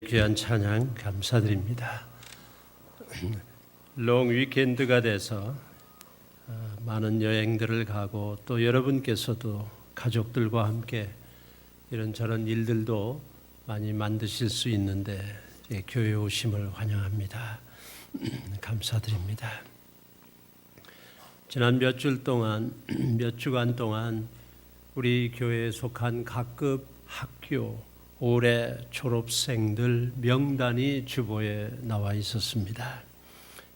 귀한 찬양 감사드립니다. 롱 위켄드가 돼서 많은 여행들을 가고 또 여러분께서도 가족들과 함께 이런저런 일들도 많이 만드실 수 있는데 교회에 오심을 환영합니다. 감사드립니다. 지난 몇 주간 동안 우리 교회에 속한 각급 학교 올해 졸업생들 명단이 주보에 나와 있었습니다.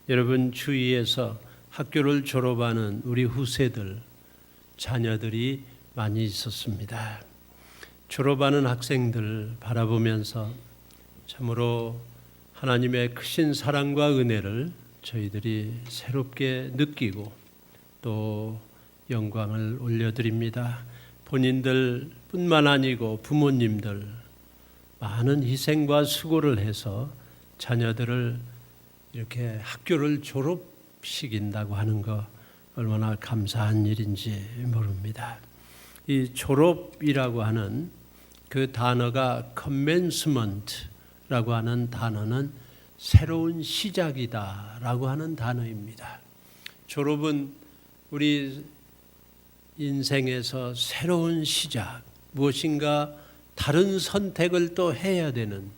여러분 주위에서 학교를 졸업하는 우리 후세들, 자녀들이 많이 있었습니다. 졸업하는 학생들 바라보면서 참으로 하나님의 크신 사랑과 은혜를 저희들이 새롭게 느끼고 또 영광을 올려드립니다. 본인들 뿐만 아니고 부모님들 많은 희생과 수고를 해서 자녀들을 이렇게 학교를 졸업시킨다고 하는 거 얼마나 감사한 일인지 모릅니다. 이 졸업이라고 하는 그 단어가 commencement라고 하는 단어는 새로운 시작이다라고 하는 단어입니다. 졸업은 우리 인생에서 새로운 시작, 무엇인가 다른 선택을 또 해야 되는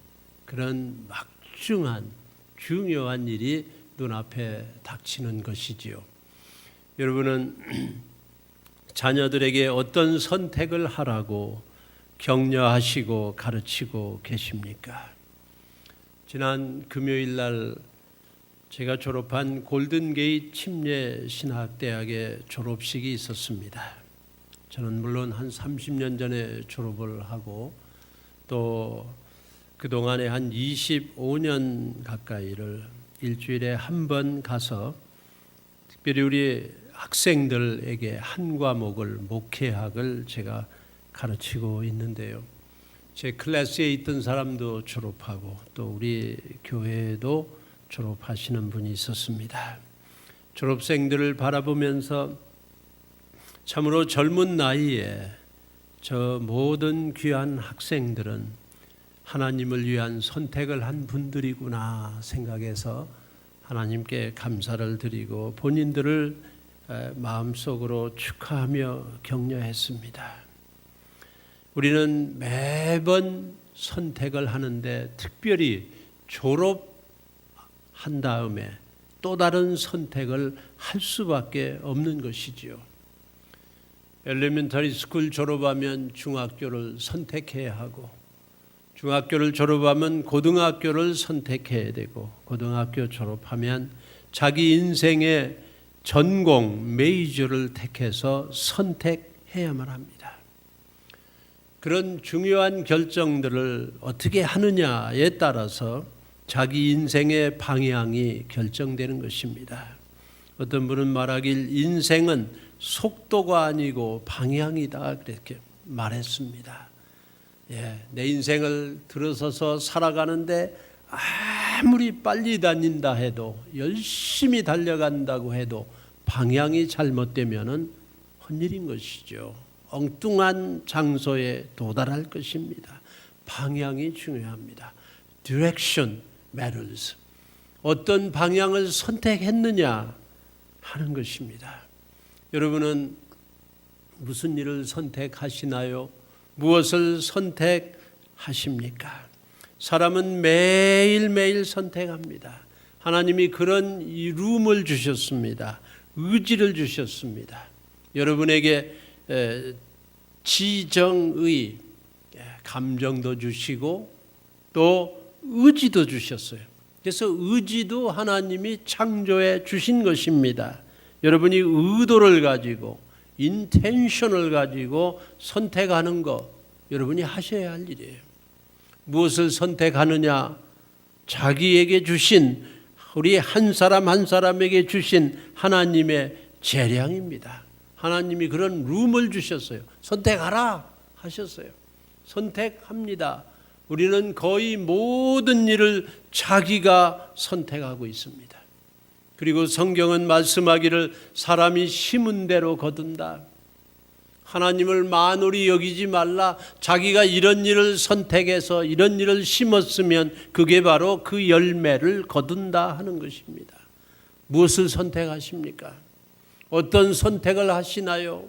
그런 막중한 중요한 일이 눈앞에 닥치는 것이지요. 여러분은 자녀들에게 어떤 선택을 하라고 격려하시고 가르치고 계십니까? 지난 금요일 날 제가 졸업한 골든게이트 침례신학대학의 졸업식이 있었습니다. 저는 물론 한 30년 전에 졸업을 하고 또 그동안에 한 25년 가까이를 일주일에 한 번 가서 특별히 우리 학생들에게 한 과목을 목회학을 제가 가르치고 있는데요. 제 클래스에 있던 사람도 졸업하고 또 우리 교회에도 졸업하시는 분이 있었습니다. 졸업생들을 바라보면서 참으로 젊은 나이에 저 모든 귀한 학생들은 하나님을 위한 선택을 한 분들이구나 생각해서 하나님께 감사를 드리고 본인들을 마음속으로 축하하며 격려했습니다. 우리는 매번 선택을 하는데 특별히 졸업한 다음에 또 다른 선택을 할 수밖에 없는 것이지요. 엘리멘터리 스쿨 졸업하면 중학교를 선택해야 하고 중학교를 졸업하면 고등학교를 선택해야 되고 고등학교 졸업하면 자기 인생의 전공, 메이저를 택해서 선택해야만 합니다. 그런 중요한 결정들을 어떻게 하느냐에 따라서 자기 인생의 방향이 결정되는 것입니다. 어떤 분은 말하길 인생은 속도가 아니고 방향이다 그렇게 말했습니다. 내 인생을 들어서서 살아가는데 아무리 빨리 다닌다 해도 열심히 달려간다고 해도 방향이 잘못되면은 헛일인 것이죠. 엉뚱한 장소에 도달할 것입니다. 방향이 중요합니다. Direction matters. 어떤 방향을 선택했느냐 하는 것입니다. 여러분은 무슨 일을 선택하시나요? 무엇을 선택하십니까? 사람은 매일매일 선택합니다. 하나님이 그런 이 룸을 주셨습니다. 의지를 주셨습니다. 여러분에게 지정의, 감정도 주시고 또 의지도 주셨어요. 그래서 의지도 하나님이 창조해 주신 것입니다. 여러분이 의도를 가지고 인텐션을 가지고 선택하는 거 여러분이 하셔야 할 일이에요. 무엇을 선택하느냐? 자기에게 주신 우리 한 사람 한 사람에게 주신 하나님의 재량입니다. 하나님이 그런 룸을 주셨어요. 선택하라 하셨어요. 선택합니다. 우리는 거의 모든 일을 자기가 선택하고 있습니다. 그리고 성경은 말씀하기를 사람이 심은 대로 거둔다. 하나님을 만홀히 여기지 말라. 자기가 이런 일을 선택해서 이런 일을 심었으면 그게 바로 그 열매를 거둔다 하는 것입니다. 무엇을 선택하십니까? 어떤 선택을 하시나요?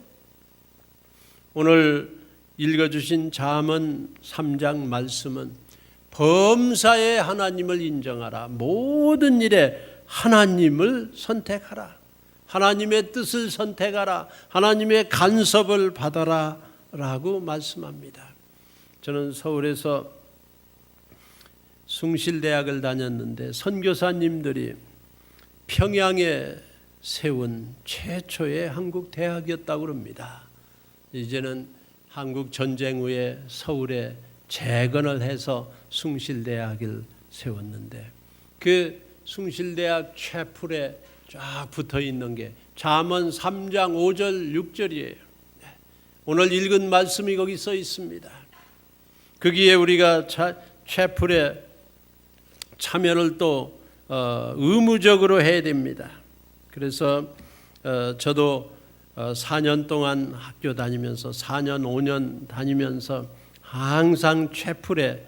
오늘 읽어주신 잠언 3장 말씀은 범사에 하나님을 인정하라. 모든 일에 하나님을 선택하라. 하나님의 뜻을 선택하라. 하나님의 간섭을 받아라 라고 말씀합니다. 저는 서울에서 숭실대학을 다녔는데 선교사님들이 평양에 세운 최초의 한국 대학이었다고 합니다. 이제는 한국 전쟁 후에 서울에 재건을 해서 숭실대학을 세웠는데 그 숭실대학 채플에 쫙 붙어 있는 게 잠언 3장 5절 6절이에요. 오늘 읽은 말씀이 거기 써 있습니다. 거기에 우리가 채플에 참여를 또 의무적으로 해야 됩니다. 그래서 저도 4년 동안 학교 다니면서 4년 5년 다니면서 항상 채플에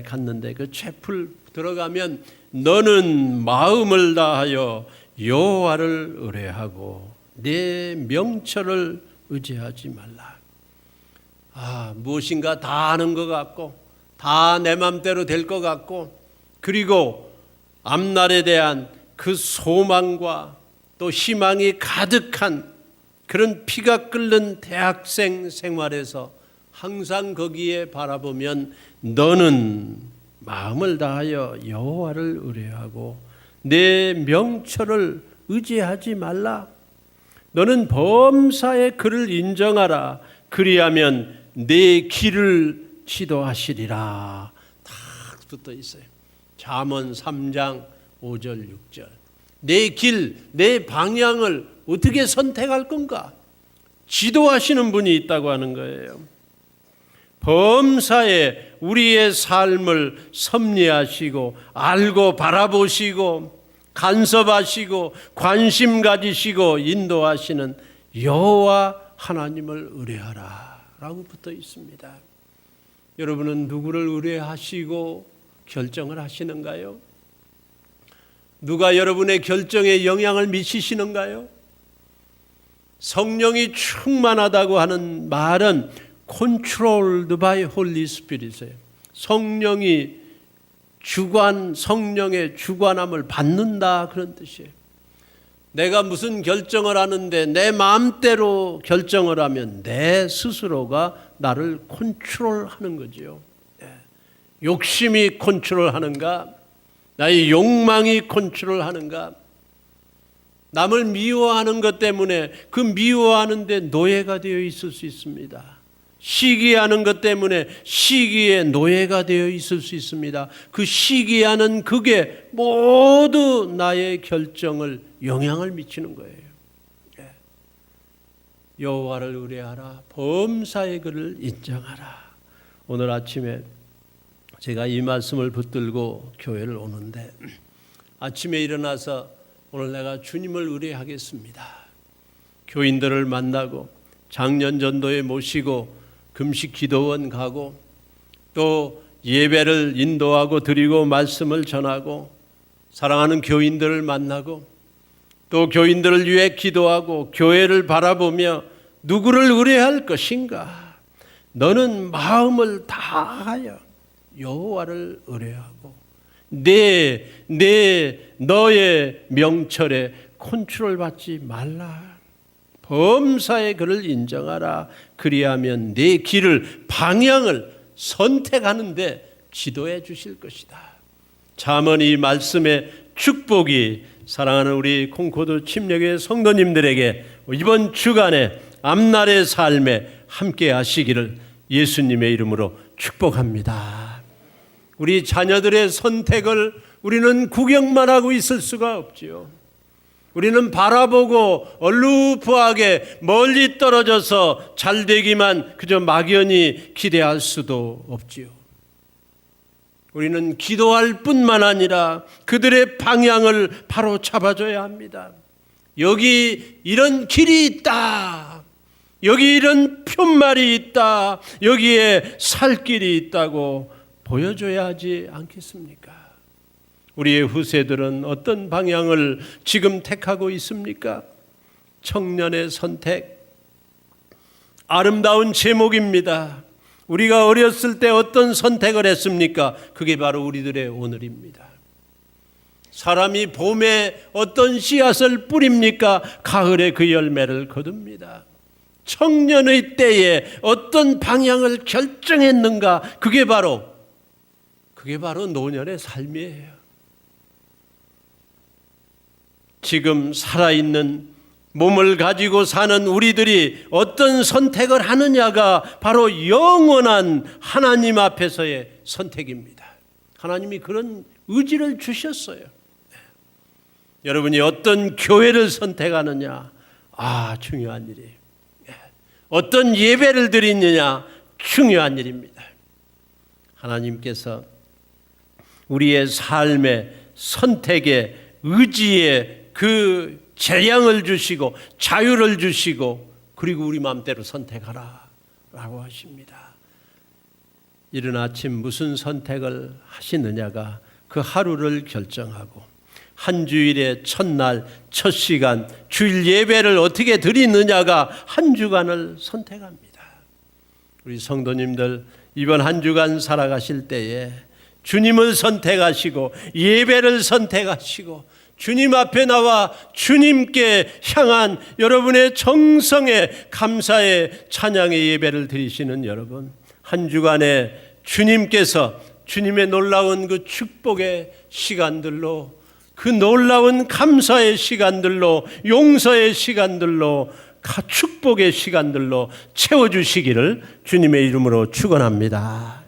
갔는데 그 채플 들어가면 너는 마음을 다하여 여호와를 의뢰하고 내 명철을 의지하지 말라. 무엇인가 다 아는 것 같고 다 내 맘대로 될 것 같고 그리고 앞날에 대한 그 소망과 또 희망이 가득한 그런 피가 끓는 대학생 생활에서 항상 거기에 바라보면 너는 마음을 다하여 여호와를 의뢰하고 내 명철을 의지하지 말라. 너는 범사의 그를 인정하라. 그리하면 내 길을 지도하시리라. 다 붙어 있어요. 잠언 3장 5절 6절. 내 길, 내 방향을 어떻게 선택할 건가? 지도하시는 분이 있다고 하는 거예요. 범사에 우리의 삶을 섭리하시고 알고 바라보시고 간섭하시고 관심 가지시고 인도하시는 여호와 하나님을 의뢰하라 라고 붙어 있습니다. 여러분은 누구를 의뢰하시고 결정을 하시는가요? 누가 여러분의 결정에 영향을 미치시는가요? 성령이 충만하다고 하는 말은 controlled by Holy Spirit이에요. 성령의 주관함을 받는다 그런 뜻이에요. 내가 무슨 결정을 하는데 내 마음대로 결정을 하면 내 스스로가 나를 컨트롤하는 거죠. 욕심이 컨트롤하는가? 나의 욕망이 컨트롤하는가? 남을 미워하는 것 때문에 그 미워하는 데 노예가 되어 있을 수 있습니다. 시기하는 것 때문에 시기에 노예가 되어 있을 수 있습니다. 그 시기하는 그게 모두 나의 결정을 영향을 미치는 거예요. 여호와를 의뢰하라. 범사의 그를 인정하라. 오늘 아침에 제가 이 말씀을 붙들고 교회를 오는데 아침에 일어나서 오늘 내가 주님을 의뢰하겠습니다. 교인들을 만나고 장년 전도에 모시고 금식 기도원 가고 또 예배를 인도하고 드리고 말씀을 전하고 사랑하는 교인들을 만나고 또 교인들을 위해 기도하고 교회를 바라보며 누구를 의뢰할 것인가? 너는 마음을 다하여 여호와를 의뢰하고 너의 명철에 컨트롤 받지 말라. 범사의 그를 인정하라. 그리하면 내 길을 방향을 선택하는데 지도해 주실 것이다. 잠언 이 말씀의 축복이 사랑하는 우리 콩코드 침례교회 성도님들에게 이번 주간에 앞날의 삶에 함께 하시기를 예수님의 이름으로 축복합니다. 우리 자녀들의 선택을 우리는 구경만 하고 있을 수가 없지요. 우리는 바라보고 얼루프하게 멀리 떨어져서 잘 되기만 그저 막연히 기대할 수도 없지요. 우리는 기도할 뿐만 아니라 그들의 방향을 바로 잡아줘야 합니다. 여기 이런 길이 있다. 여기 이런 푯말이 있다, 여기에 살 길이 있다고 보여줘야 하지 않겠습니까? 우리의 후세들은 어떤 방향을 지금 택하고 있습니까? 청년의 선택, 아름다운 제목입니다. 우리가 어렸을 때 어떤 선택을 했습니까? 그게 바로 우리들의 오늘입니다. 사람이 봄에 어떤 씨앗을 뿌립니까? 가을에 그 열매를 거둡니다. 청년의 때에 어떤 방향을 결정했는가? 그게 바로 노년의 삶이에요. 지금 살아있는 몸을 가지고 사는 우리들이 어떤 선택을 하느냐가 바로 영원한 하나님 앞에서의 선택입니다. 하나님이 그런 의지를 주셨어요. 여러분이 어떤 교회를 선택하느냐, 중요한 일이에요. 어떤 예배를 드리느냐, 중요한 일입니다. 하나님께서 우리의 삶의 선택의 의지에 그 재량을 주시고 자유를 주시고 그리고 우리 마음대로 선택하라 라고 하십니다. 이른 아침 무슨 선택을 하시느냐가 그 하루를 결정하고 한 주일의 첫날 첫 시간 주일 예배를 어떻게 드리느냐가 한 주간을 선택합니다. 우리 성도님들 이번 한 주간 살아가실 때에 주님을 선택하시고 예배를 선택하시고 주님 앞에 나와 주님께 향한 여러분의 정성의 감사의 찬양의 예배를 드리시는 여러분, 한 주간에 주님께서 주님의 놀라운 그 축복의 시간들로, 그 놀라운 감사의 시간들로, 용서의 시간들로, 축복의 시간들로 채워주시기를 주님의 이름으로 축원합니다.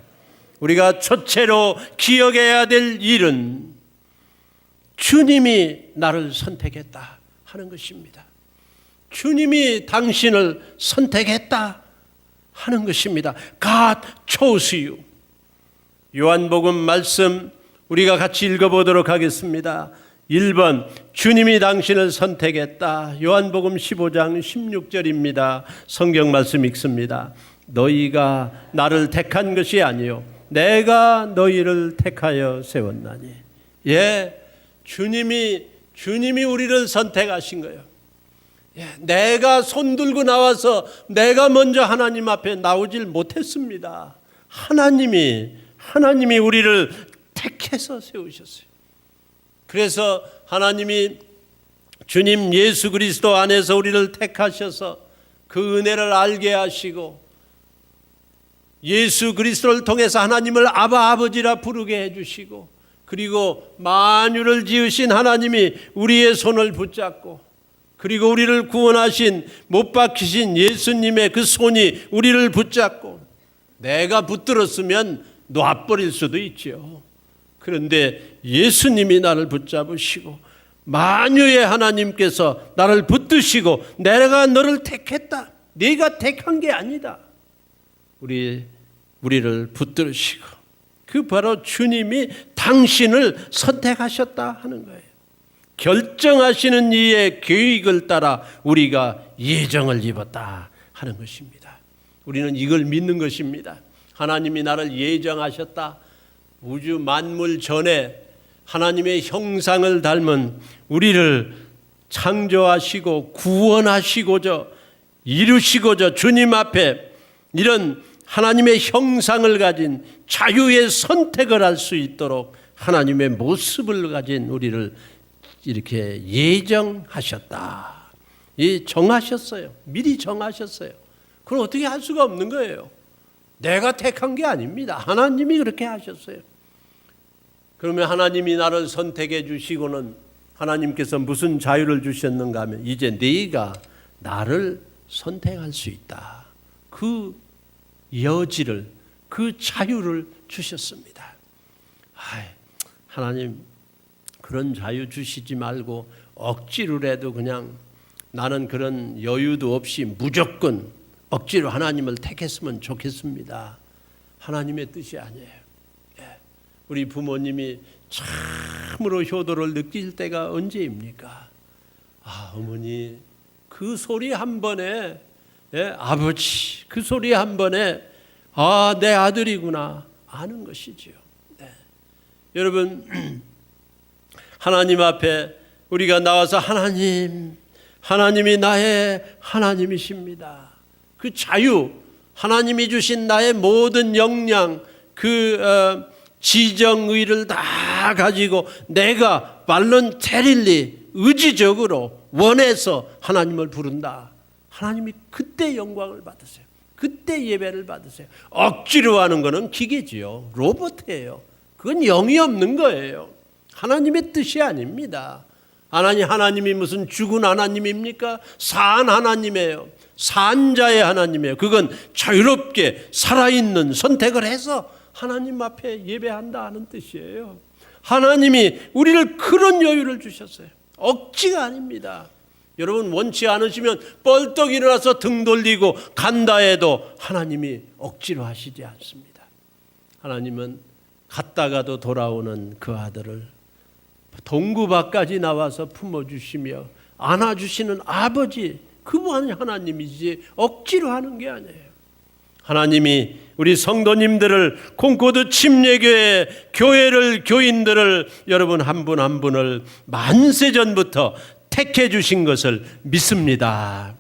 우리가 첫째로 기억해야 될 일은 주님이 나를 선택했다 하는 것입니다. 주님이 당신을 선택했다 하는 것입니다. God chose you. 요한복음 말씀 우리가 같이 읽어보도록 하겠습니다. 1번 주님이 당신을 선택했다. 요한복음 15장 16절입니다. 성경 말씀 읽습니다. 너희가 나를 택한 것이 아니요 내가 너희를 택하여 세웠나니. 주님이 우리를 선택하신 거예요. 내가 손 들고 나와서 내가 먼저 하나님 앞에 나오질 못했습니다. 하나님이 우리를 택해서 세우셨어요. 그래서 하나님이 주님 예수 그리스도 안에서 우리를 택하셔서 그 은혜를 알게 하시고 예수 그리스도를 통해서 하나님을 아버지라 부르게 해주시고 그리고 만유를 지으신 하나님이 우리의 손을 붙잡고 그리고 우리를 구원하신 못 박히신 예수님의 그 손이 우리를 붙잡고 내가 붙들었으면 놔버릴 수도 있죠. 그런데 예수님이 나를 붙잡으시고 만유의 하나님께서 나를 붙드시고 내가 너를 택했다. 네가 택한 게 아니다. 우리를 붙들으시고 그 바로 주님이 당신을 선택하셨다 하는 거예요. 결정하시는 이의 계획을 따라 우리가 예정을 입었다 하는 것입니다. 우리는 이걸 믿는 것입니다. 하나님이 나를 예정하셨다. 우주 만물 전에 하나님의 형상을 닮은 우리를 창조하시고 구원하시고자 이루시고자 주님 앞에 이런 하나님의 형상을 가진 자유의 선택을 할 수 있도록 하나님의 모습을 가진 우리를 이렇게 예정하셨다. 정하셨어요. 미리 정하셨어요. 그걸 어떻게 할 수가 없는 거예요. 내가 택한 게 아닙니다. 하나님이 그렇게 하셨어요. 그러면 하나님이 나를 선택해 주시고는 하나님께서 무슨 자유를 주셨는가 하면 이제 네가 나를 선택할 수 있다. 그 여지를, 그 자유를 주셨습니다. 하나님 그런 자유 주시지 말고 억지로라도 그냥 나는 그런 여유도 없이 무조건 억지로 하나님을 택했으면 좋겠습니다. 하나님의 뜻이 아니에요. 우리 부모님이 참으로 효도를 느낄 때가 언제입니까? 어머니 그 소리 한 번에 예, 아버지 그 소리 한 번에 내 아들이구나 아는 것이지요. 네. 여러분 하나님 앞에 우리가 나와서 하나님이 나의 하나님이십니다. 그 자유, 하나님이 주신 나의 모든 역량, 지정의를 다 가지고 내가 발런테릴리 의지적으로 원해서 하나님을 부른다. 하나님이 그때 영광을 받으세요. 그때 예배를 받으세요. 억지로 하는 거는 기계지요. 로봇이에요. 그건 영이 없는 거예요. 하나님의 뜻이 아닙니다. 하나님이 무슨 죽은 하나님입니까? 산 하나님이에요. 산자의 하나님이에요. 그건 자유롭게 살아있는 선택을 해서 하나님 앞에 예배한다 하는 뜻이에요. 하나님이 우리를 그런 여유를 주셨어요. 억지가 아닙니다. 여러분 원치 않으시면 뻘떡 일어나서 등 돌리고 간다 해도 하나님이 억지로 하시지 않습니다. 하나님은 갔다가도 돌아오는 그 아들을 동구 밖까지 나와서 품어주시며 안아주시는 아버지, 그분이 하나님이지 억지로 하는 게 아니에요. 하나님이 우리 성도님들을 콩코드 침례교회 교회를 교인들을 여러분 한 분 한 분을 만세전부터 택해 주신 것을 믿습니다.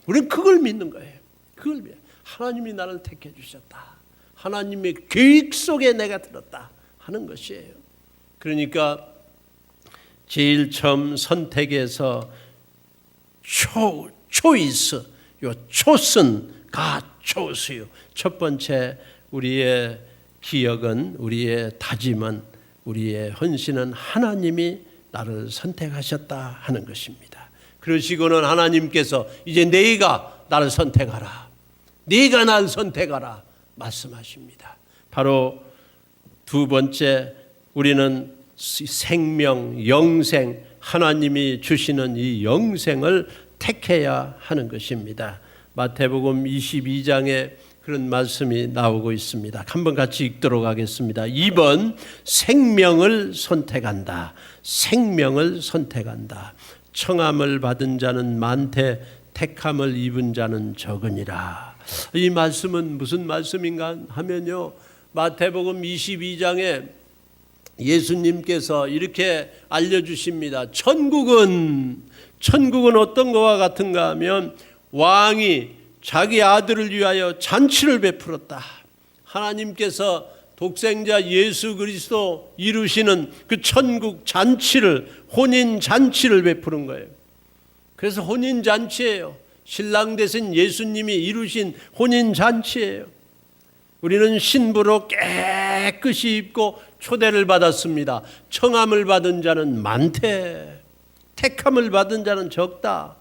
우리는 그걸 믿는 거예요. 그걸 믿어요. 하나님이 나를 택해 주셨다. 하나님의 계획 속에 내가 들었다 하는 것이에요. 그러니까 제일 처음 선택에서 초이스, 요 초슨 가 초스요. 첫 번째 우리의 기억은, 우리의 다짐은, 우리의 헌신은 하나님이 나를 선택하셨다 하는 것입니다. 그러시고는 하나님께서 이제 네가 나를 선택하라, 네가 나를 선택하라 말씀하십니다. 바로 두 번째, 우리는 생명, 영생, 하나님이 주시는 이 영생을 택해야 하는 것입니다. 마태복음 22장에 그런 말씀이 나오고 있습니다. 한번 같이 읽도록 하겠습니다. 2번, 생명을 선택한다. 생명을 선택한다. 청함을 받은 자는 많되 택함을 입은 자는 적으니라. 이 말씀은 무슨 말씀인가 하면요, 마태복음 22장에 예수님께서 이렇게 알려주십니다. 천국은 어떤 것과 같은가 하면 왕이 자기 아들을 위하여 잔치를 베풀었다. 하나님께서 독생자 예수 그리스도 이루시는 그 천국 잔치를, 혼인 잔치를 베푸는 거예요. 그래서 혼인 잔치예요. 신랑 되신 예수님이 이루신 혼인 잔치예요. 우리는 신부로 깨끗이 입고 초대를 받았습니다. 청함을 받은 자는 많대, 택함을 받은 자는 적다.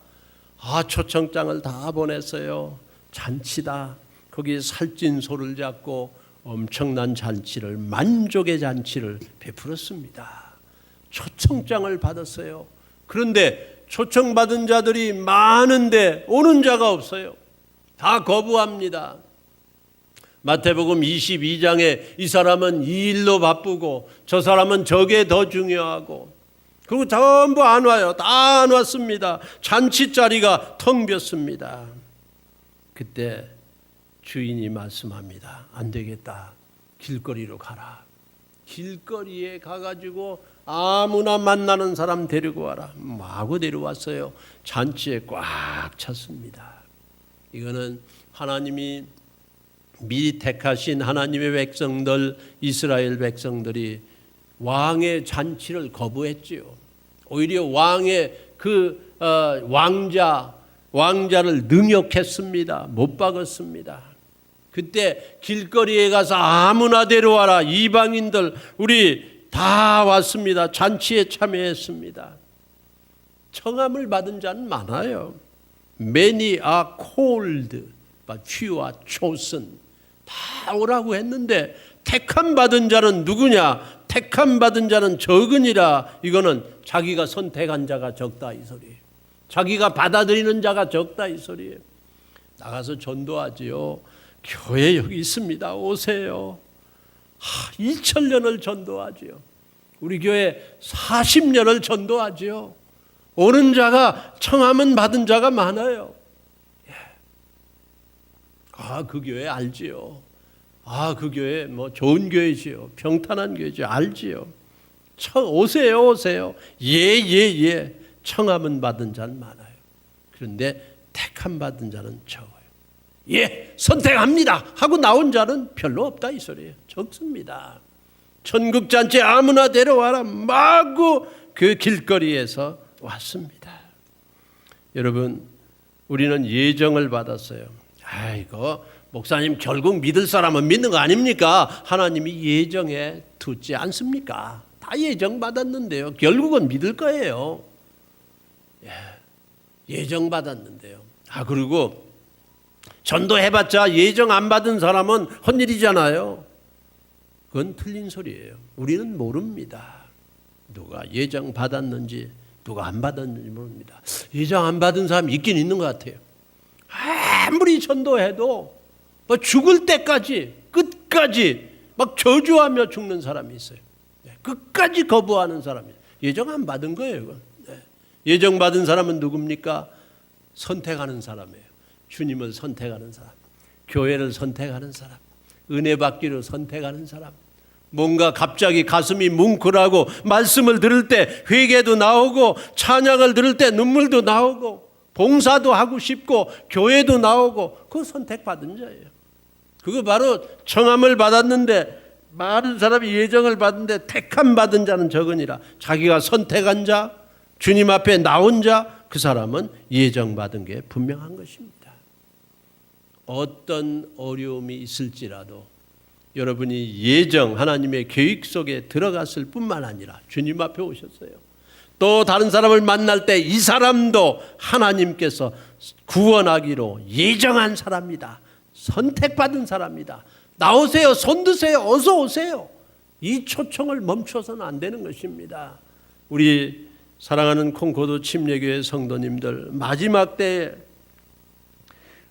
초청장을 다 보냈어요. 잔치다. 거기에 살찐 소를 잡고 엄청난 잔치를, 만족의 잔치를 베풀었습니다. 초청장을 받았어요. 그런데 초청받은 자들이 많은데 오는 자가 없어요. 다 거부합니다. 마태복음 22장에 이 사람은 이 일로 바쁘고 저 사람은 저게 더 중요하고, 그리고 전부 안 와요. 다 안 왔습니다. 잔치 자리가 텅 비었습니다. 그때 주인이 말씀합니다. 안 되겠다. 길거리로 가라. 길거리에 가가지고 아무나 만나는 사람 데리고 와라. 마구 데려왔어요. 잔치에 꽉 찼습니다. 이거는 하나님이 미리 택하신 하나님의 백성들, 이스라엘 백성들이 왕의 잔치를 거부했지요. 오히려 왕의 왕자를 능욕했습니다. 못 박았습니다. 그때 길거리에 가서 아무나 데려와라. 이방인들 우리 다 왔습니다. 잔치에 참여했습니다. 청함을 받은 자는 많아요. Many are called, but few are chosen. 다 오라고 했는데 택함 받은 자는 누구냐? 택함 받은 자는 적으니라. 이거는 자기가 선택한 자가 적다 이 소리예요. 자기가 받아들이는 자가 적다 이 소리예요. 나가서 전도하지요. 교회 여기 있습니다. 오세요. 2000년을 전도하지요. 우리 교회 40년을 전도하지요. 오는 자가, 청함은 받은 자가 많아요. 그 교회 알지요. 그 교회 뭐 좋은 교회지요. 평탄한 교회지요. 알지요. 오세요. 예. 청함은 받은 자는 많아요. 그런데 택함 받은 자는 적어요. 예, 선택합니다 하고 나온 자는 별로 없다 이 소리예요. 적습니다. 천국잔치 아무나 데려와라 마구 그 길거리에서 왔습니다. 여러분, 우리는 예정을 받았어요. 이거 목사님 결국 믿을 사람은 믿는 거 아닙니까? 하나님이 예정에 두지 않습니까? 다 예정 받았는데요. 결국은 믿을 거예요. 예정 받았는데요. 그리고 전도해봤자 예정 안 받은 사람은 헛일이잖아요. 그건 틀린 소리예요. 우리는 모릅니다. 누가 예정 받았는지 누가 안 받았는지 모릅니다. 예정 안 받은 사람 있긴 있는 것 같아요. 아무리 전도해도 뭐 죽을 때까지 끝까지 막 저주하며 죽는 사람이 있어요. 끝까지 거부하는 사람이 예정 안 받은 거예요. 그건. 예정 받은 사람은 누굽니까? 선택하는 사람이에요. 주님을 선택하는 사람, 교회를 선택하는 사람, 은혜 받기로 선택하는 사람. 뭔가 갑자기 가슴이 뭉클하고 말씀을 들을 때 회개도 나오고 찬양을 들을 때 눈물도 나오고 봉사도 하고 싶고 교회도 나오고 그거 선택받은 자예요. 그거 바로 청함을 받았는데 많은 사람이 예정을 받는데 택함 받은 자는 적으니라. 자기가 선택한 자, 주님 앞에 나온 자, 그 사람은 예정 받은 게 분명한 것입니다. 어떤 어려움이 있을지라도 여러분이 예정 하나님의 계획 속에 들어갔을 뿐만 아니라 주님 앞에 오셨어요. 또 다른 사람을 만날 때 이 사람도 하나님께서 구원하기로 예정한 사람이다. 선택받은 사람이다. 나오세요. 손 드세요. 어서 오세요. 이 초청을 멈춰서는 안 되는 것입니다. 우리 사랑하는 콩코드 침례교회 성도님들, 마지막 때에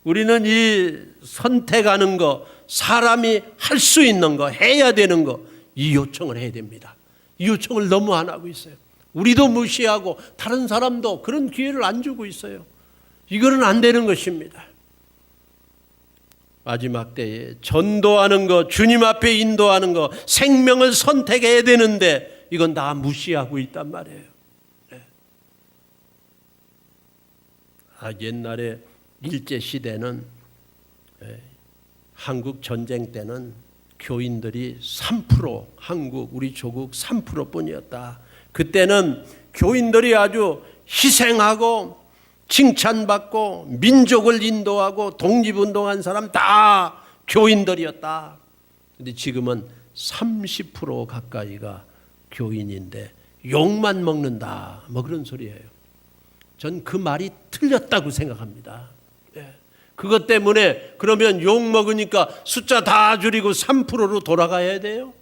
우리는 이 선택하는 거, 사람이 할 수 있는 거, 해야 되는 거, 이 요청을 해야 됩니다. 이 요청을 너무 안 하고 있어요. 우리도 무시하고 다른 사람도 그런 기회를 안 주고 있어요. 이거는 안 되는 것입니다. 마지막 때에 전도하는 거, 주님 앞에 인도하는 거, 생명을 선택해야 되는데 이건 다 무시하고 있단 말이에요. 옛날에 일제시대는 한국 전쟁 때는 교인들이 3%, 한국 우리 조국 3%뿐이었다. 그때는 교인들이 아주 희생하고 칭찬받고 민족을 인도하고 독립운동한 사람 다 교인들이었다. 그런데 지금은 30% 가까이가 교인인데 욕만 먹는다. 뭐 그런 소리예요. 전 그 말이 틀렸다고 생각합니다. 그것 때문에 그러면 욕 먹으니까 숫자 다 줄이고 3%로 돌아가야 돼요?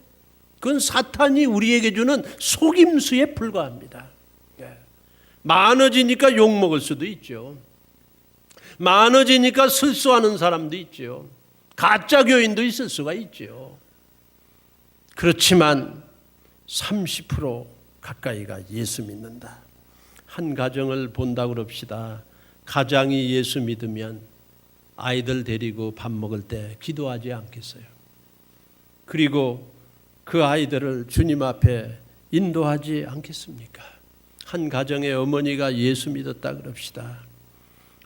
그건 사탄이 우리에게 주는 속임수에 불과합니다. 많아지니까 욕 먹을 수도 있죠. 많아지니까 실수하는 사람도 있죠. 가짜 교인도 있을 수가 있죠. 그렇지만 30% 가까이가 예수 믿는다. 한 가정을 본다고 그럽시다. 가장이 예수 믿으면 아이들 데리고 밥 먹을 때 기도하지 않겠어요? 그리고 그 아이들을 주님 앞에 인도하지 않겠습니까? 한 가정의 어머니가 예수 믿었다 그럽시다.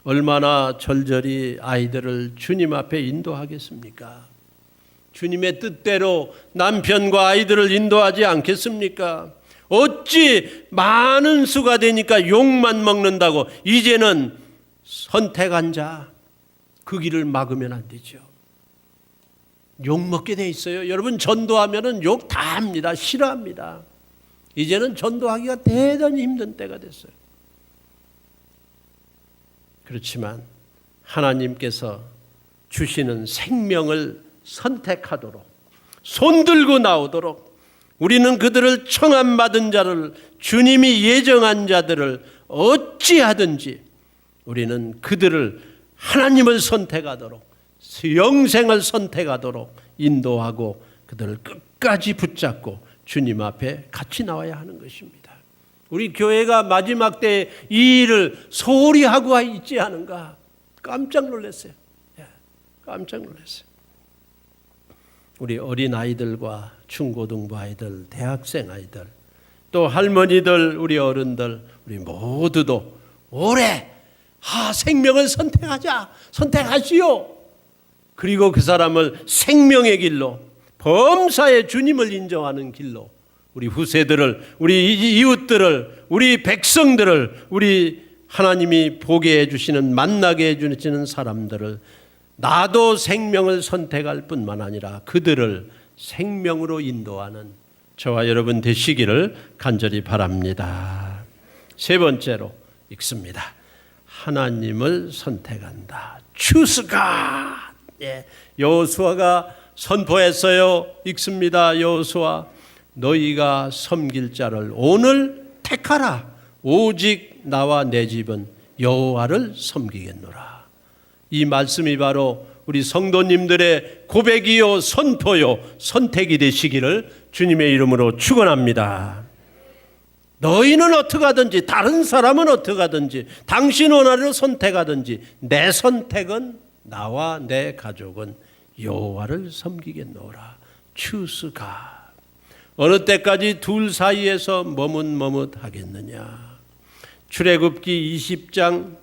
얼마나 절절히 아이들을 주님 앞에 인도하겠습니까? 주님의 뜻대로 남편과 아이들을 인도하지 않겠습니까? 어찌 많은 수가 되니까 욕만 먹는다고 이제는 선택한 자, 그 길을 막으면 안 되죠. 욕 먹게 돼 있어요. 여러분 전도하면은 욕 다 합니다. 싫어합니다. 이제는 전도하기가 대단히 힘든 때가 됐어요. 그렇지만 하나님께서 주시는 생명을 선택하도록 손 들고 나오도록 우리는 그들을 청함받은 자를 주님이 예정한 자들을 어찌하든지 우리는 그들을 하나님을 선택하도록 영생을 선택하도록 인도하고 그들을 끝까지 붙잡고 주님 앞에 같이 나와야 하는 것입니다. 우리 교회가 마지막 때에 이 일을 소홀히 하고 있지 않은가 깜짝 놀랐어요. 깜짝 놀랐어요. 우리 어린아이들과 중고등부 아이들, 대학생 아이들, 또 할머니들, 우리 어른들, 우리 모두도 올해 생명을 선택하시오. 그리고 그 사람을 생명의 길로, 범사의 주님을 인정하는 길로, 우리 후세들을, 우리 이웃들을, 우리 백성들을, 우리 하나님이 보게 해주시는, 만나게 해주시는 사람들을 나도 생명을 선택할 뿐만 아니라 그들을 생명으로 인도하는 저와 여러분 되시기를 간절히 바랍니다. 세 번째로 읽습니다. 하나님을 선택한다. Choose God. 여호수아가 선포했어요. 읽습니다. 여호수아, 너희가 섬길 자를 오늘 택하라. 오직 나와 내 집은 여호와를 섬기겠노라. 이 말씀이 바로 우리 성도님들의 고백이요, 선포요, 선택이 되시기를 주님의 이름으로 축원합니다. 너희는 어떻게 하든지, 다른 사람은 어떻게 하든지, 당신 원하를 선택하든지, 내 선택은, 나와 내 가족은 여호와를 섬기겠노라. Choose God. 어느 때까지 둘 사이에서 머뭇머뭇하겠느냐. 출애굽기 20장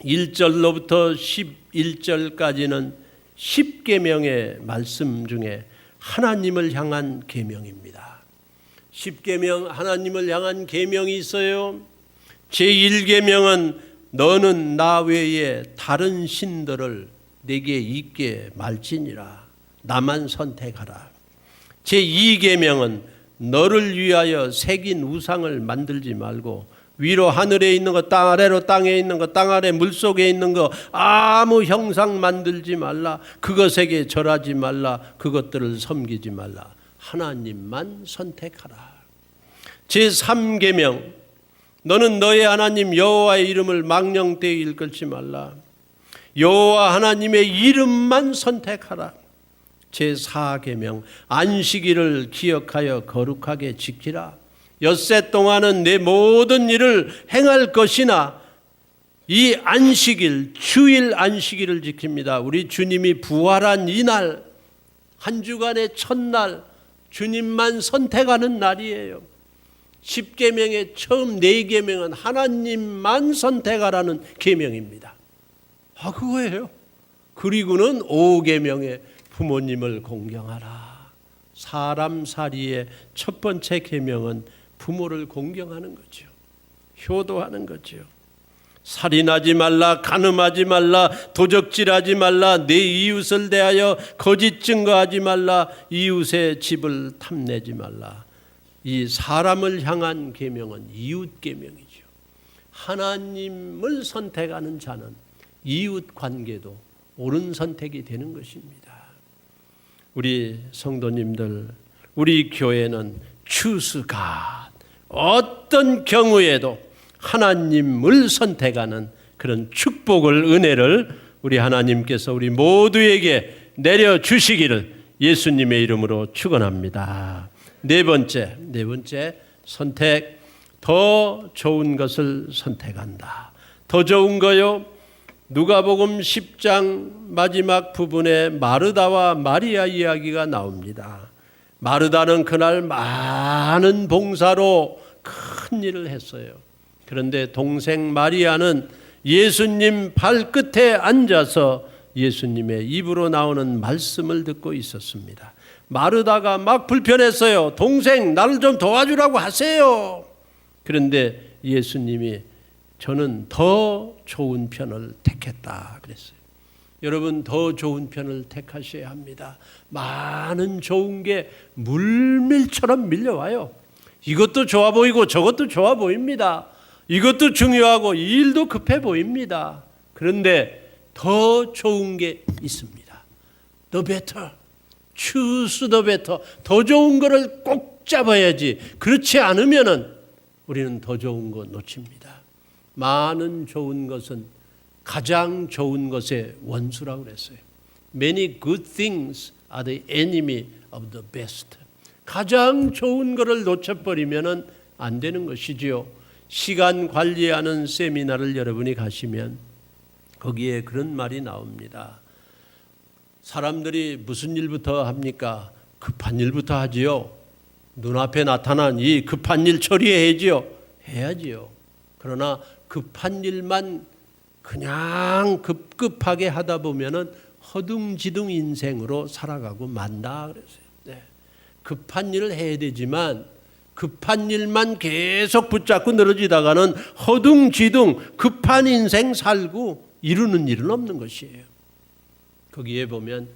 1절로부터 11절까지는 10계명의 말씀 중에 하나님을 향한 계명입니다. 10계명, 하나님을 향한 계명이 있어요. 제1계명은 너는 나 외에 다른 신들을 내게 있게 말지니라. 나만 선택하라. 제2계명은 너를 위하여 새긴 우상을 만들지 말고 위로 하늘에 있는 것, 땅 아래로 땅에 있는 것, 땅 아래 물속에 있는 것, 아무 형상 만들지 말라. 그것에게 절하지 말라. 그것들을 섬기지 말라. 하나님만 선택하라. 제3계명, 너는 너의 하나님 여호와의 이름을 망령되이 일컬지 말라. 여호와 하나님의 이름만 선택하라. 제4계명, 안식일을 기억하여 거룩하게 지키라. 엿새 동안은 내 모든 일을 행할 것이나 이 안식일, 주일 안식일을 지킵니다. 우리 주님이 부활한 이날, 한 주간의 첫날, 주님만 선택하는 날이에요. 10계명의 처음 4계명은 하나님만 선택하라는 계명입니다. 그거예요. 그리고는 5계명의 부모님을 공경하라. 사람 살이의 첫 번째 계명은 부모를 공경하는 거죠. 효도하는 거죠. 살인하지 말라, 간음하지 말라, 도적질하지 말라, 내 이웃을 대하여 거짓 증거하지 말라, 이웃의 집을 탐내지 말라. 이 사람을 향한 계명은 이웃 계명이죠. 하나님을 선택하는 자는 이웃 관계도 옳은 선택이 되는 것입니다. 우리 성도님들, 우리 교회는 Choose God. 어떤 경우에도 하나님을 선택하는 그런 축복을, 은혜를 우리 하나님께서 우리 모두에게 내려주시기를 예수님의 이름으로 축원합니다. 네 번째 선택, 더 좋은 것을 선택한다. 더 좋은 거요. 누가복음 10장 마지막 부분에 마르다와 마리아 이야기가 나옵니다. 마르다는 그날 많은 봉사로 큰 일을 했어요. 그런데 동생 마리아는 예수님 발끝에 앉아서 예수님의 입으로 나오는 말씀을 듣고 있었습니다. 마르다가 막 불편했어요. 동생, 나를 좀 도와주라고 하세요. 그런데 예수님이 저는 더 좋은 편을 택했다 그랬어요. 여러분, 더 좋은 편을 택하셔야 합니다. 많은 좋은 게 물밀처럼 밀려와요. 이것도 좋아 보이고 저것도 좋아 보입니다. 이것도 중요하고 이 일도 급해 보입니다. 그런데 더 좋은 게 있습니다. The better. Choose the better. 더 좋은 거를 꼭 잡아야지. 그렇지 않으면은 우리는 더 좋은 거 놓칩니다. 많은 좋은 것은 가장 좋은 것의 원수라고 그랬어요. Many good things are the enemy of the best. 가장 좋은 것을 놓쳐버리면 안 되는 것이지요. 시간 관리하는 세미나를 여러분이 가시면 거기에 그런 말이 나옵니다. 사람들이 무슨 일부터 합니까? 급한 일부터 하지요. 눈앞에 나타난 이 급한 일 처리해야지요. 해야지요. 그러나 급한 일만 그냥 급급하게 하다 보면은 허둥지둥 인생으로 살아가고 만다 그랬어요. 네. 급한 일을 해야 되지만 급한 일만 계속 붙잡고 늘어지다가는 허둥지둥 급한 인생 살고 이루는 일은 없는 것이에요. 거기에 보면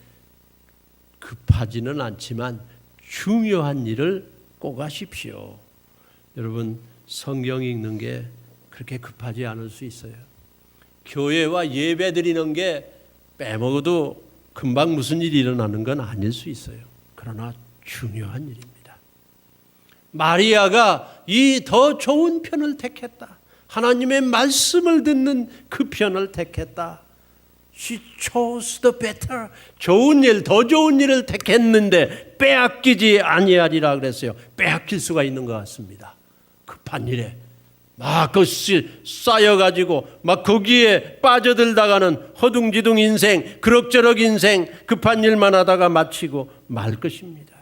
급하지는 않지만 중요한 일을 꼭 하십시오. 여러분, 성경 읽는 게 그렇게 급하지 않을 수 있어요. 교회와 예배 드리는 게 빼먹어도 금방 무슨 일이 일어나는 건 아닐 수 있어요. 그러나 중요한 일입니다. 마리아가 이 더 좋은 편을 택했다. 하나님의 말씀을 듣는 그 편을 택했다. She chose the better. 좋은 일, 더 좋은 일을 택했는데 빼앗기지 아니하리라 그랬어요. 빼앗길 수가 있는 것 같습니다. 급한 일에 막 그것이 쌓여가지고 막 거기에 빠져들다가는 허둥지둥 인생, 그럭저럭 인생, 급한 일만 하다가 마치고 말 것입니다.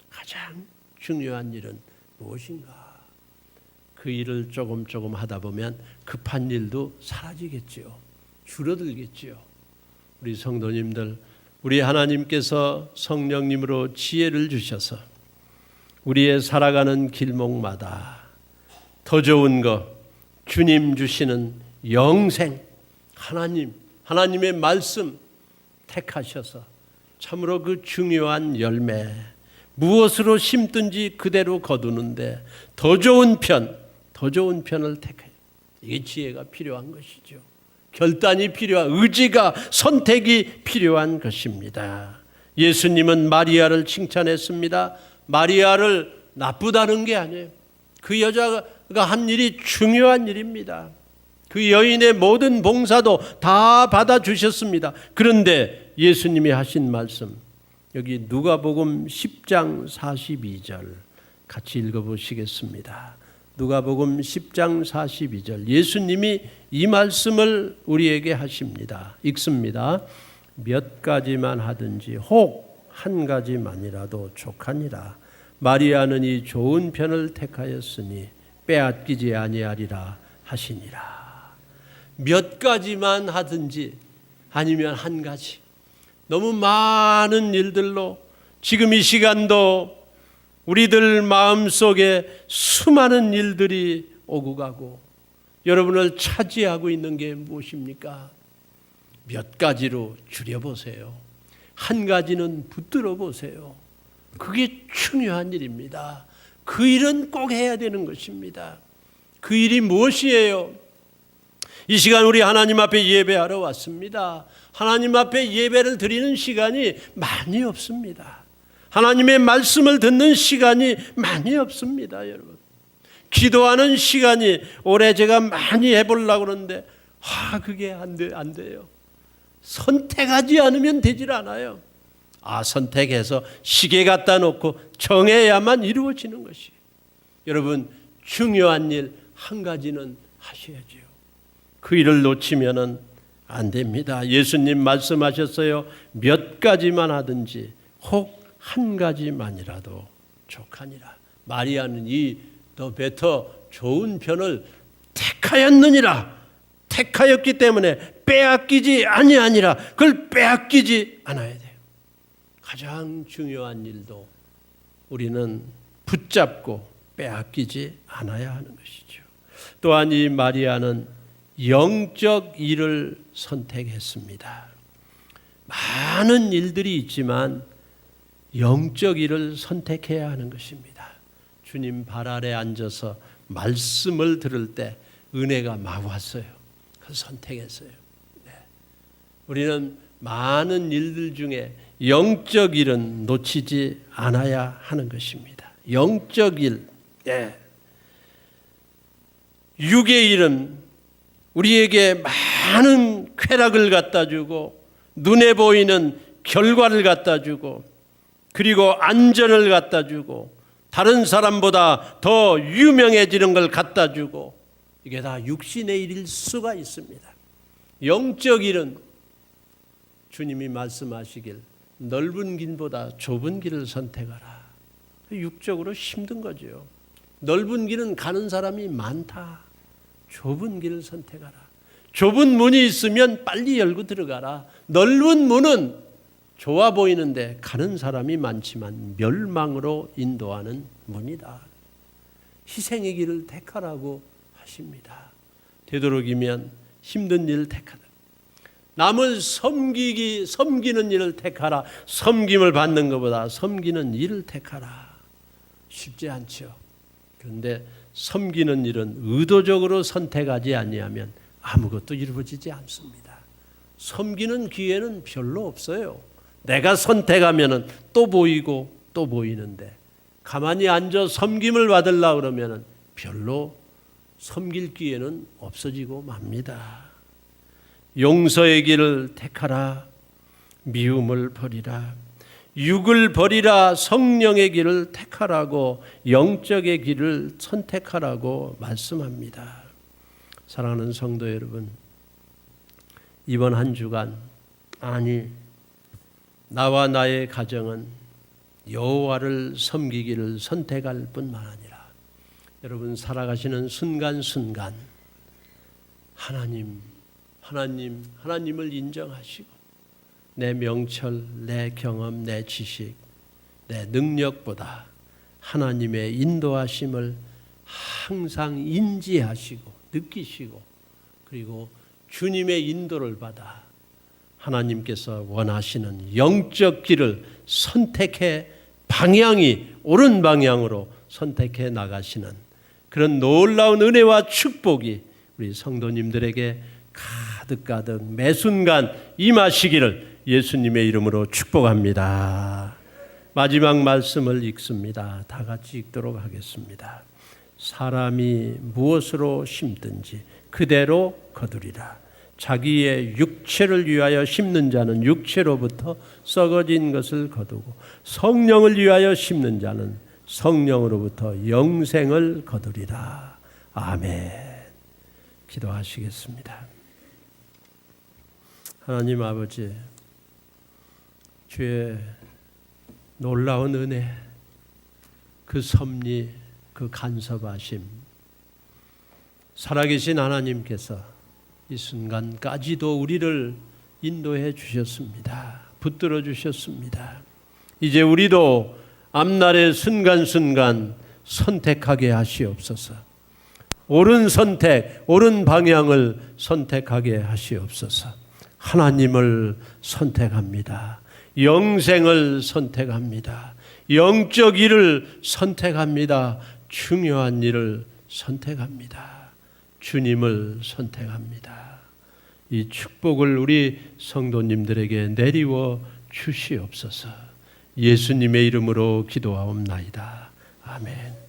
가장 중요한 일은 무엇인가? 그 일을 조금 하다 보면 급한 일도 사라지겠지요. 줄어들겠지요. 우리 성도님들, 우리 하나님께서 성령님으로 지혜를 주셔서 우리의 살아가는 길목마다 더 좋은 것, 주님 주시는 영생, 하나님의 말씀 택하셔서 참으로 그 중요한 열매, 무엇으로 심든지 그대로 거두는데 더 좋은 편을 택해요. 이게 지혜가 필요한 것이죠. 결단이 필요한, 의지가, 선택이 필요한 것입니다. 예수님은 마리아를 칭찬했습니다. 마리아를 나쁘다는 게 아니에요. 그 여자가 한 일이 중요한 일입니다. 그 여인의 모든 봉사도 다 받아주셨습니다. 그런데 예수님이 하신 말씀, 여기 누가복음 10장 42절 같이 읽어보시겠습니다. 누가복음 10장 42절, 예수님이 이 말씀을 우리에게 하십니다. 읽습니다. 몇 가지만 하든지 혹 한 가지만이라도 족하니라. 마리아는 이 좋은 편을 택하였으니 빼앗기지 아니하리라 하시니라. 몇 가지만 하든지 아니면 한 가지. 너무 많은 일들로 지금 이 시간도 우리들 마음속에 수많은 일들이 오고 가고 여러분을 차지하고 있는 게 무엇입니까? 몇 가지로 줄여보세요. 한 가지는 붙들어 보세요. 그게 중요한 일입니다. 그 일은 꼭 해야 되는 것입니다. 그 일이 무엇이에요? 이 시간 우리 하나님 앞에 예배하러 왔습니다. 하나님 앞에 예배를 드리는 시간이 많이 없습니다. 하나님의 말씀을 듣는 시간이 많이 없습니다, 여러분. 기도하는 시간이 올해 제가 많이 해보려고 그러는데 그게 안 돼요. 선택하지 않으면 되질 않아요. 선택해서 시계 갖다 놓고 정해야만 이루어지는 것이에요. 여러분, 중요한 일 한 가지는 하셔야죠. 그 일을 놓치면 안 됩니다. 예수님 말씀하셨어요. 몇 가지만 하든지 혹 한 가지만이라도 족하니라. 마리아는 이 더 베터 좋은 편을 택하였느니라. 택하였기 때문에 빼앗기지 아니하니라. 그걸 빼앗기지 않아야 돼요. 가장 중요한 일도 우리는 붙잡고 빼앗기지 않아야 하는 것이죠. 또한 이 마리아는 영적 일을 선택했습니다. 많은 일들이 있지만 영적 일을 선택해야 하는 것입니다. 주님 발 아래 앉아서 말씀을 들을 때 은혜가 막 왔어요. 그래서 선택했어요. 네. 우리는 많은 일들 중에 영적 일은 놓치지 않아야 하는 것입니다. 영적 일, 네. 육의 일은 우리에게 많은 쾌락을 갖다 주고 눈에 보이는 결과를 갖다 주고 그리고 안전을 갖다 주고 다른 사람보다 더 유명해지는 걸 갖다 주고 이게 다 육신의 일일 수가 있습니다. 영적 일은 주님이 말씀하시길 넓은 길보다 좁은 길을 선택하라. 육적으로 힘든 거죠. 넓은 길은 가는 사람이 많다. 좁은 길을 선택하라. 좁은 문이 있으면 빨리 열고 들어가라. 넓은 문은 좋아 보이는데 가는 사람이 많지만 멸망으로 인도하는 문이다. 희생의 길을 택하라고 하십니다. 되도록이면 힘든 일을 택하라. 남을 섬기는 일을 택하라. 섬김을 받는 것보다 섬기는 일을 택하라. 쉽지 않죠. 그런데 섬기는 일은 의도적으로 선택하지 아니하면 아무것도 이루어지지 않습니다. 섬기는 기회는 별로 없어요. 내가 선택하면 또 보이고 또 보이는데 가만히 앉아 섬김을 받으려고 그러면 별로 섬길 기회는 없어지고 맙니다. 용서의 길을 택하라. 미움을 버리라. 육을 버리라. 성령의 길을 택하라고, 영적의 길을 선택하라고 말씀합니다. 사랑하는 성도 여러분, 이번 한 주간, 아니 나와 나의 가정은 여호와를 섬기기를 선택할 뿐만 아니라 여러분 살아가시는 순간순간 하나님을 인정하시고 내 명철, 내 경험, 내 지식, 내 능력보다 하나님의 인도하심을 항상 인지하시고 느끼시고 그리고 주님의 인도를 받아 하나님께서 원하시는 영적 길을 선택해 방향이 옳은 방향으로 선택해 나가시는 그런 놀라운 은혜와 축복이 우리 성도님들에게 가득가득 매 순간 임하시기를 예수님의 이름으로 축복합니다. 마지막 말씀을 읽습니다. 다 같이 읽도록 하겠습니다. 사람이 무엇으로 심든지 그대로 거두리라. 자기의 육체를 위하여 심는 자는 육체로부터 썩어진 것을 거두고 성령을 위하여 심는 자는 성령으로부터 영생을 거두리라. 아멘. 기도하시겠습니다. 하나님 아버지, 주의 놀라운 은혜, 그 섭리, 그 간섭하심, 살아계신 하나님께서 이 순간까지도 우리를 인도해 주셨습니다. 붙들어 주셨습니다. 이제 우리도 앞날의 순간순간 선택하게 하시옵소서. 옳은 선택, 옳은 방향을 선택하게 하시옵소서. 하나님을 선택합니다. 영생을 선택합니다. 영적 일을 선택합니다. 중요한 일을 선택합니다. 주님을 선택합니다. 이 축복을 우리 성도님들에게 내리워 주시옵소서. 예수님의 이름으로 기도하옵나이다. 아멘.